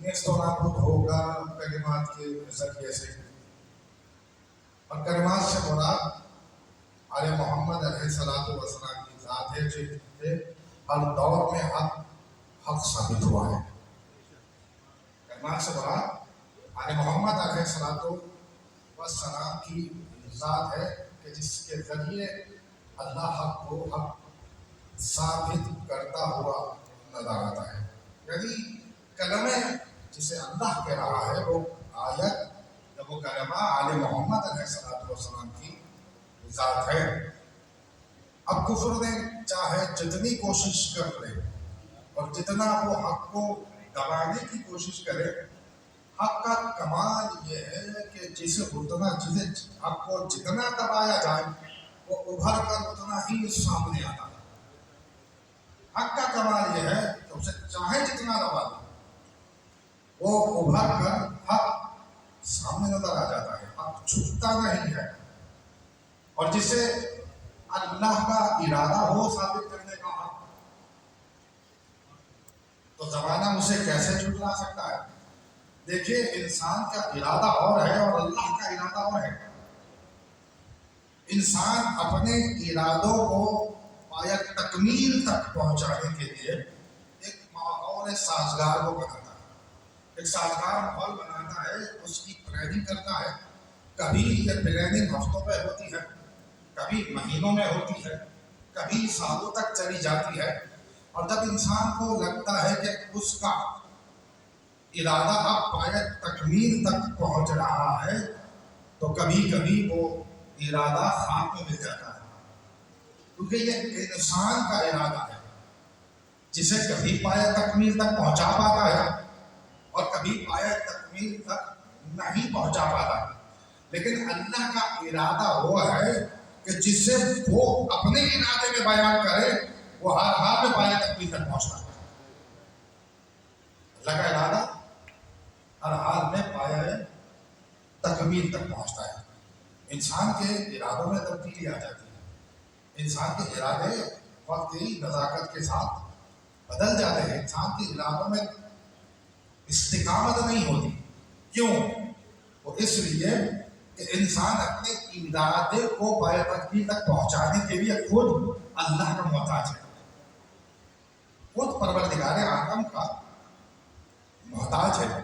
نیست و نابود ہوگا کلمات کے ذریعے سے. اور کلمات سے مراد آل محمد علیہ السلام کی ذات ہے جو ہر دور میں حق ثابت ہوا ہے. کلمات سے مراد آل محمد علیہ السلام کی ذات ہے کہ جس کے ذریعے اللہ حق کو حق ثابت کرتا ہوا نظر آتا ہے. یعنی کلمہ جسے اللہ کہہ رہا ہے وہ آیت وہ کلمہ آل محمد علیہ السلام کی ذات ہے. اب کفر نے چاہے جتنی کوشش کر لے اور جتنا وہ حق کو دبانے کی کوشش کرے، حق کا کمال یہ ہے کہ جسے حق کو جتنا دبایا جائے وہ ابھر کر اتنا ہی سامنے آتا ہے. حق کا کمال یہ ہے کہ اسے چاہے جتنا دبا دے وہ ابھر کر حق سامنے نظر آ جاتا ہے. حق چھپتا نہیں ہے. اور جسے اللہ کا ارادہ ہو ثابت کرنے کا حق، تو زمانہ اسے کیسے جھٹلا سکتا ہے؟ دیکھیے، انسان کا ارادہ اور ہے اور اللہ کا ارادہ اور ہے. انسان اپنے ارادوں کو پایہ تکمیل تک پہنچانے کے لیے ایک ماحول سازگار کو بناتا ہے، ایک سازگار ماحول بناتا ہے، اس کی پلاننگ کرتا ہے. کبھی یہ پلاننگ ہفتوں میں ہوتی ہے، کبھی مہینوں میں ہوتی ہے، کبھی سالوں تک چلی جاتی ہے. اور جب انسان کو لگتا ہے کہ اس کا ارادہ اب پایہ تکمیل تک پہنچ رہا ہے تو کبھی کبھی وہ ارادہ خاک میں مل جاتا ہے. کیونکہ یہ انسان کا ارادہ ہے جسے کبھی پایہ تکمیل تک پہنچا پاتا ہے اور کبھی پایہ تکمیل تک نہیں پہنچا پاتا. لیکن اللہ کا ارادہ وہ ہے کہ جسے وہ اپنے ارادے میں بیان کرے وہ ہر حال میں پایہ تکمیل تک پہنچتا ہے. اللہ کا ارادہ ہر حال میں پایہ تکمیل تک پہنچتا ہے. انسان کے ارادوں میں تبدیلی آ جاتی ہے. انسان کے ارادے وقت کی نزاکت کے ساتھ بدل جاتے ہیں. انسان کے ارادوں میں استقامت نہیں ہوتی. کیوں؟ وہ اس لیے کہ انسان اپنے ارادے کو پایہ تکمیل تک پہنچانے کے لیے خود اللہ کا محتاج ہے، خود پروردگار عالم کا محتاج ہے.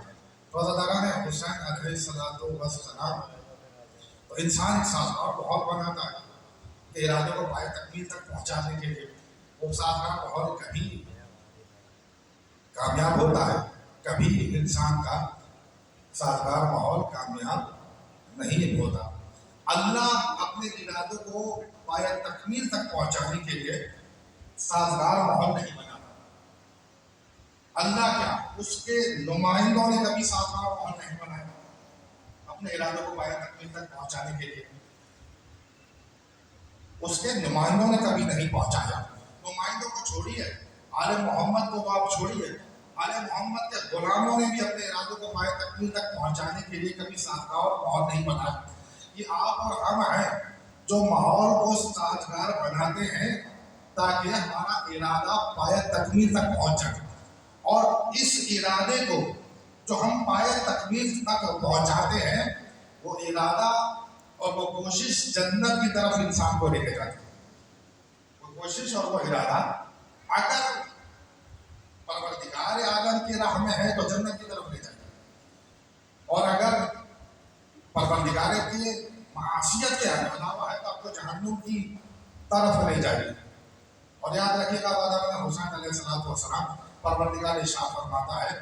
روزہ نے حسین علیہ السلام تو انسان سازگار ماحول بناتا ہے کہ ارادے کو پایہ تکمیل تک پہنچانے کے لیے. وہ سازگار ماحول کبھی کامیاب ہوتا ہے، کبھی انسان کا سازگار ماحول کامیاب نہیں ہوتا. اللہ اپنے ارادوں کو پایہ تکمیل تک پہنچانے کے لیے سازگار ماحول نہیں بناتا. اللہ کیا، اس کے نمائندوں نے کبھی سازگار ماحول نہیں بنایا اپنے ارادوں کو پایہ تکمیل تک پہنچانے کے لیے. اس کے نمائندوں نے کبھی نہیں پہنچایا. نمائندوں کو چھوڑیے، آل محمد کو تو آپ چھوڑیے، آل محمد کے غلاموں نے بھی اپنے ارادوں کو پایہ تکمیل تک پہنچانے کے لیے کبھی سازگار ماحول نہیں بنایا. یہ آپ اور ہم ہیں جو ماحول کو سازگار بناتے ہیں تاکہ ہمارا ارادہ پایہ تکمیل تک پہنچ جائے. اور اس ارادے کو جو ہم پایہ تکمیل تک پہنچاتے ہیں وہ ارادہ اور وہ کوشش جنت کی طرف انسان کو لے کے جاتی ہے. وہ کوشش اور وہ ارادہ اگر پروردگار عالم کی راہ میں ہے تو جنت کی طرف لے جائے گا، اور اگر پروردگار کی معصیت کے علاوہ ہے تو آپ کو جہنم کی طرف لے جائے گا. اور یاد رکھیے گا روزہ حسین علیہ السلام پروردگار ارشاد فرماتا ہے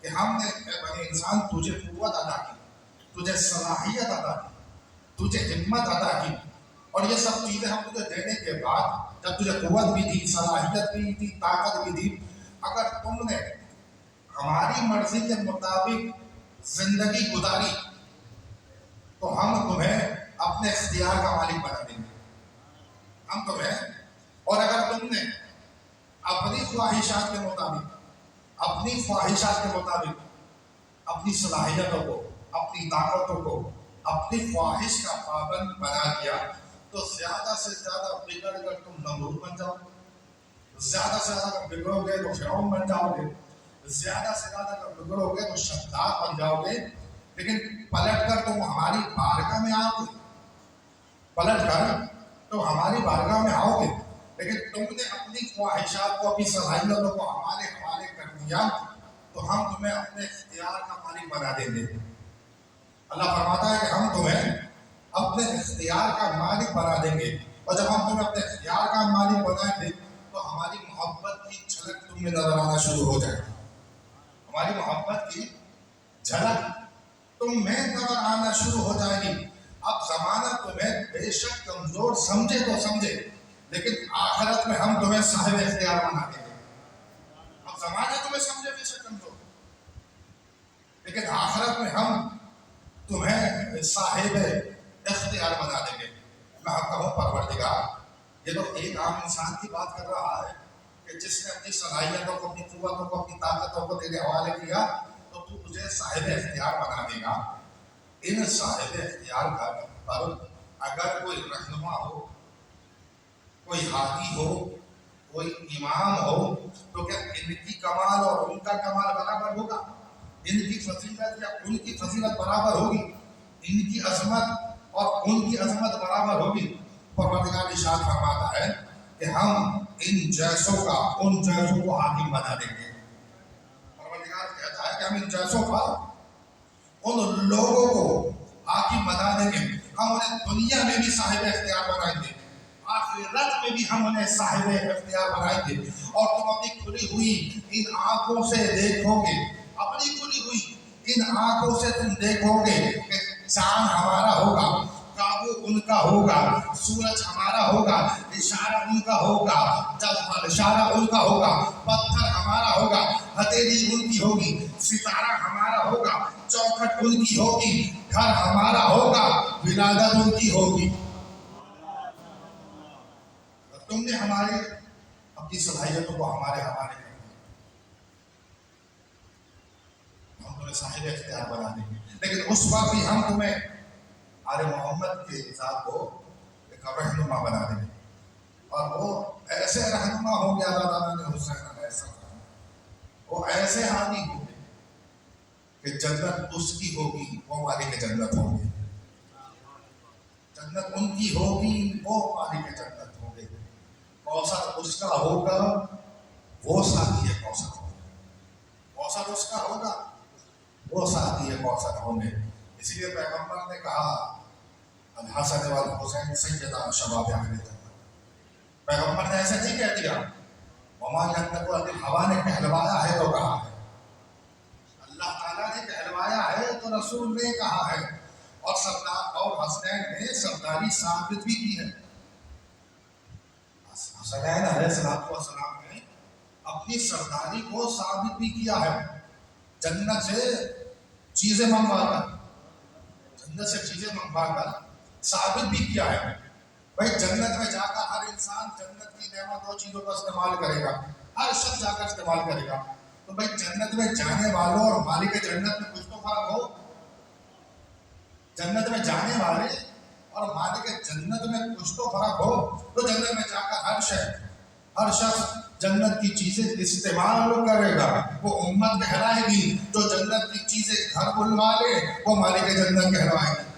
کہ ہم نے اے بنی انسان تجھے قوت عطا کی، تجھے صلاحیت عطا کی، تجھے ہمت عطا کی، اور یہ سب چیزیں ہم تجھے دینے کے بعد جب تجھے قوت بھی دی، صلاحیت بھی دی، طاقت بھی دی، اگر تم نے ہماری مرضی کے مطابق زندگی گزاری تو ہم تمہیں اپنے اختیار کا مالک بنا دیں گے. ہم تمہیں، اور اگر تم نے اپنی خواہشات کے مطابق اپنی صلاحیتوں کو، اپنی طاقتوں کو، اپنی خواہش کا پابند بنا دیا تو زیادہ سے زیادہ بگڑ کر تم نمرود بن جاؤ گے، زیادہ سے زیادہ بگڑو گے تو فرعون بن جاؤ گے. زیادہ سے زیادہ اگر بگڑو گے تو شداد بن جاؤ گے، لیکن پلٹ کر تم ہماری بارگاہ میں آؤ گے، پلٹ کر تو ہماری بارگاہ میں آؤ گے، لیکن تم نے اپنی خواہشات کو، اپنی صلاحیتوں کو ہمارے حوالے کر دیا تو ہم تمہیں اپنے اختیار کا مالک بنا دیں گے۔ اللہ فرماتا ہے کہ ہم تمہیں اپنے اختیار کا مالک بنا دیں گے، اور جب ہم تمہیں اپنے اختیار کا مالک بنائیں گے تو ہماری محبت کی جھلک تم میں نظر آنا شروع ہو جائے گی، ہماری محبت کی جھلک تم میں نظر آنا شروع ہو جائے گی۔ اب زمانہ تمہیں بے شک کمزور سمجھے تو سمجھے، لیکن آخرت میں ہم تمہیں صاحب اختیار بنا دیں گے۔ اب زمانہ تمہیں سمجھے بے شک کمزور، لیکن آخرت میں ہم تمہیں صاحب اختیار بنا دیں گے۔ میں آپ کہوں پروردگار، یہ تو ایک عام انسان کی بات کر رہا ہے کہ جس نے اپنی صلاحیتوں کو، اپنی قوتوں کو، اپنی طاقتوں کو تیرے حوالے کیا تو تو تجھے صاحب اختیار بنا دے گا۔ ان صاحب اختیار پر اگر کوئی رہنما ہو، کوئی ہادی ہو، کوئی امام ہو، تو کیا ان کی کمال اور ان کا کمال برابر ہوگا؟ ان کی فضیلت یا ان کی فضیلت برابر ہوگی؟ ان کی عظمت اور ان کی عظمت برابر ہوگی؟ پروردگار ارشاد فرماتا ہے کہ ہم ان جیسوں کا، ان جیسوں کو حاکم بنا دیں گے۔ پروردگار کہتا ہے کہ ہم ان جیسوں کا، ان لوگوں کو حاکم بنا دیں گے، ہم انہیں دنیا میں بھی صاحب اختیار بنائیں گے، آخرت میں بھی ہم انہیں صاحب اختیار بنائیں گے۔ اور تم اپنی کھلی ہوئی ان آنکھوں سے دیکھو گے، اپنی کھلی ہوئی ان آنکھوں سے تم دیکھو گے کہ چاند ہمارا ہوگا، کابو ان کا ہوگا، سورج ہمارا ہوگا، اشارہ ان کا ہوگا، اشارہ ان کا ہوگا، پتھر ہمارا ہوگا، ہتھیلی ان کی ہوگی، ستارہ ہمارا ہوگا، چوکھٹ ان کی ہوگی، گھر ہمارا ہوگا، ولادت ان کی ہوگی۔ تم نے ہمارے اپنی صلاحیتوں کو ہمارے حوالے کر دیا، ہم تمہیں صاحب اختیار بنا دیں گے، لیکن اس وقت بھی ہم تمہیں آل محمد کے ذات کو ایک رہنما بنا دیں گے، اور وہ ایسے رہنما ہوں گے، اللہ تعالیٰ نے حسین علیہ السلام، وہ ایسے حامی ہوں گے کہ جنت اس کی ہوگی، وہ مالک جنت ہوں گے، جنت ان کی ہوگی، وہ مالک جنت ہوں گے، کوثر اس کا ہوگا، وہ ساتھی کوثر ہوں گے، کوثر اس کا ہوگا، وہ ساتھی کوثر ہوں گے۔ اس لیے پیغمبر نے کہا الحسن والحسین سیدا شباب اہل جنت، پیغمبر نے ایسے نہیں کہہ دیا، وما ينطق عن الهوى نے کہلوایا ہے تو کہا ہے، اللہ تعالیٰ نے کہلوایا ہے تو رسول نے کہا ہے، اور سردار اور حسنین نے سرداری ثابت بھی کی ہے۔ حسنین علیہ السلام نے اپنی سرداری کو ثابت بھی کیا ہے، جنت سے چیزیں منگوا کر، جنت سے چیزیں منگوا کر ثابت بھی کیا ہے۔ بھائی جنت میں جا کر ہر انسان جنت کی نعمت اور چیزوں کا استعمال کرے گا، ہر شخص جا کر استعمال کرے گا، تو بھائی جنت میں جانے والوں اور مالک جنت میں کچھ تو فرق ہو، جنت میں جانے والے اور مالک جنت میں کچھ تو فرق ہو، تو جنت میں جا کر ہر شخص جنت کی چیزیں استعمال کرے گا، وہ امت کہلائے گی، جو جنت کی چیزیں گھر بلوا لے وہ مالک جنت کہلوائے گی۔